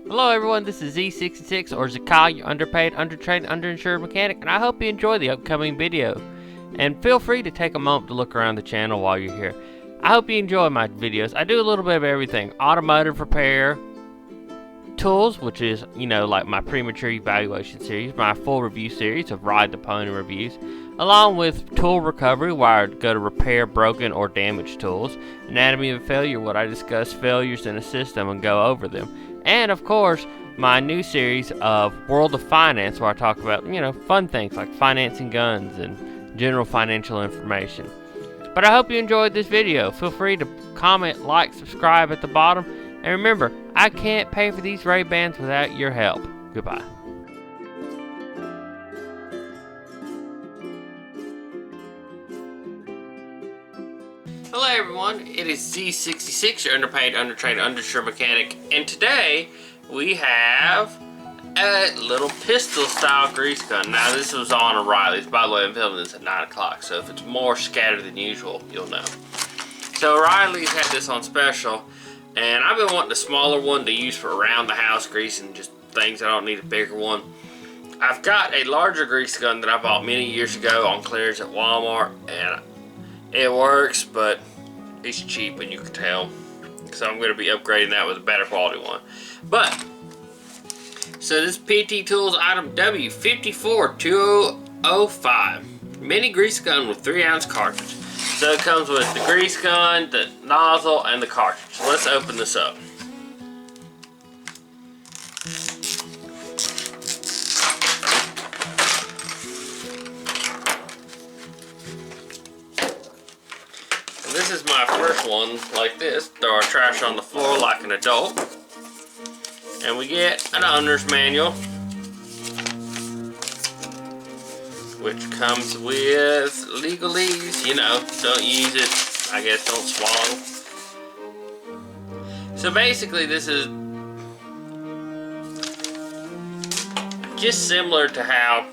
Hello everyone, this is Z66 or Zakai, your underpaid, undertrained, underinsured mechanic, and I hope you enjoy the upcoming video. And feel free to take a moment to look around the channel while you're here. I hope you enjoy my videos. I do a little bit of everything. Automotive repair, tools, which is, like my Premature evaluation series, my full review series of ride the pony reviews, along with tool recovery, where I go to repair broken or damaged tools, anatomy of failure, what I discuss failures in a system and go over them, and of course, my new series of World of Finance, where I talk about, fun things like financing guns and general financial information. But I hope you enjoyed this video. Feel free to comment, like, subscribe at the bottom. And remember, I can't pay for these Ray-Bans without your help. Goodbye. Hello everyone, it is Z66, your underpaid, undertrained, underinsured mechanic. And today, we have a little pistol-style grease gun. Now, this was on O'Reilly's. By the way, I'm filming this at 9 o'clock, so if it's more scattered than usual, you'll know. So, O'Reilly's had this on special, and I've been wanting a smaller one to use for around-the-house grease and just things. I don't need a bigger one. I've got a larger grease gun that I bought many years ago on clearance at Walmart, and it works, but it's cheap, and you can tell. So, I'm going to be upgrading that with a better quality one. But so this PT Tools item W54205 mini grease gun with 3-ounce cartridge. So it comes with the grease gun, the nozzle, and the cartridge. So let's open this up. And this is my first one like this. Throw our trash on the floor like an adult. And we get an owner's manual, which comes with legalese, don't use it, I guess don't swallow. So basically this is just similar to how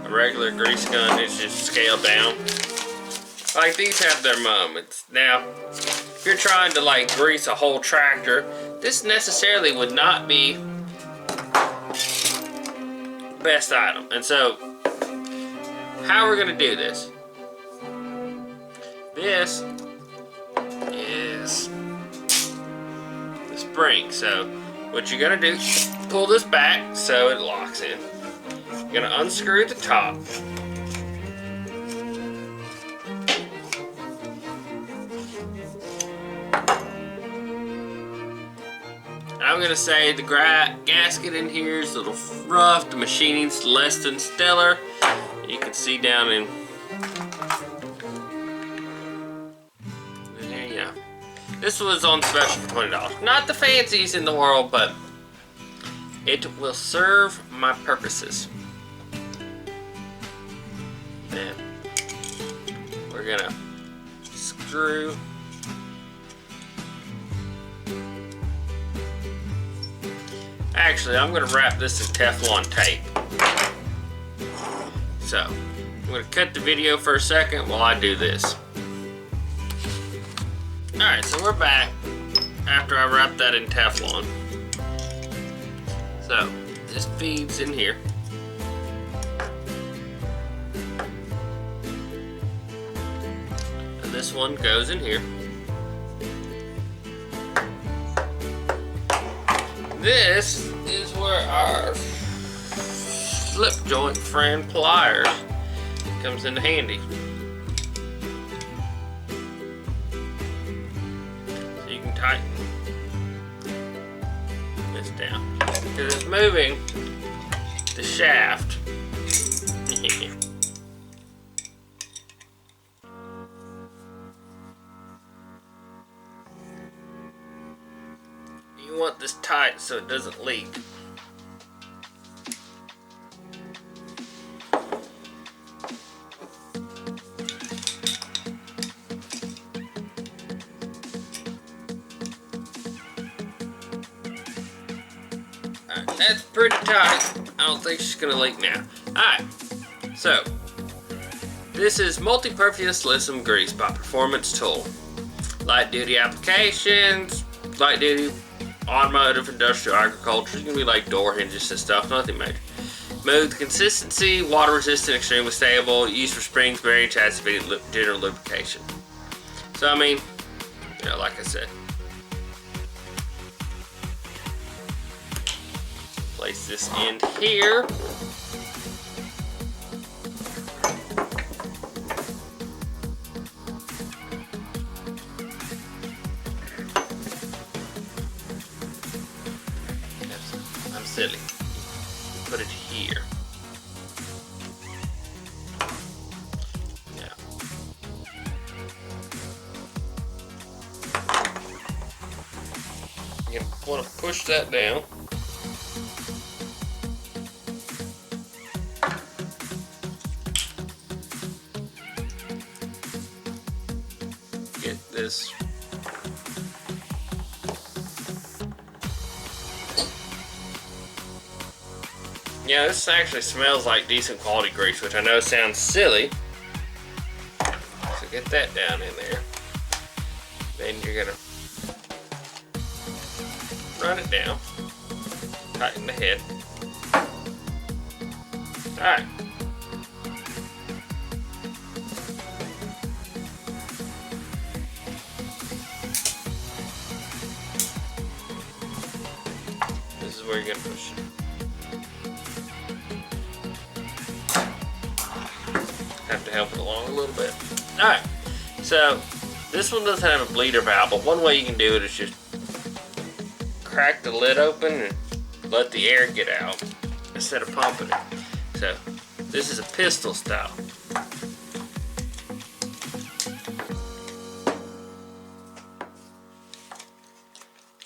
a regular grease gun is just scaled down. Like, these have their moments. Now, if you're trying to grease a whole tractor, this necessarily would not be the best item. And so, how we're gonna do this? This is the spring. So, what you're gonna do, pull this back so it locks in. You're gonna unscrew the top. I'm gonna say the gasket in here is a little rough. The machining's less than stellar. You can see down in there, you know. This was on special for $20. Not the fanciest in the world, but it will serve my purposes. Then we're gonna screw. Actually, I'm going to wrap this in Teflon tape. So, I'm going to cut the video for a second while I do this. Alright, so we're back after I wrapped that in Teflon. So, this feeds in here. And this one goes in here. This is where our slip joint friend pliers comes into handy. So you can tighten this down. Because it's moving the shaft. You want this tight so it doesn't leak. Alright, that's pretty tight. I don't think she's gonna leak now. Alright, so this is Multi-Purpose Lithium Grease by Performance Tool. Light duty applications, light duty automotive, industrial, agriculture. It's going to be like door hinges and stuff, nothing major. Smooth consistency, water resistant, extremely stable, used for springs, bearing, chassis, general lubrication. So I mean, you know, like I said, place this end here. I'm silly. Put it here. Now, you want to push that down. Get this. Yeah, this actually smells like decent quality grease, which I know sounds silly. So get that down in there. Then you're gonna run it down. Tighten the head. Alright. This is where you're gonna push it. Have to help it along a little bit. Alright, so this one doesn't have a bleeder valve, but one way you can do it is just crack the lid open and let the air get out instead of pumping it. So this is a pistol style.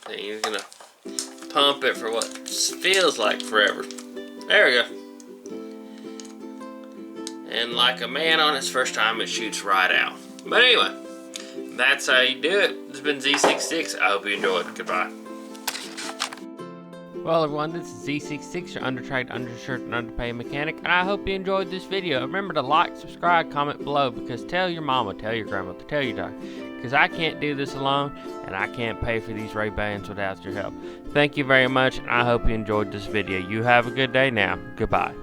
And you're gonna pump it for what feels like forever. There we go. And like a man on his first time, it shoots right out. But anyway, that's how you do it. This has been Z66. I hope you enjoyed. Goodbye. Well, everyone, this is Z66, your undertrained, undershirt, and underpaid mechanic, and I hope you enjoyed this video. Remember to like, subscribe, comment below, because tell your mama, tell your grandmother, tell your daughter, because I can't do this alone, and I can't pay for these Ray-Bans without your help. Thank you very much, and I hope you enjoyed this video. You have a good day now. Goodbye.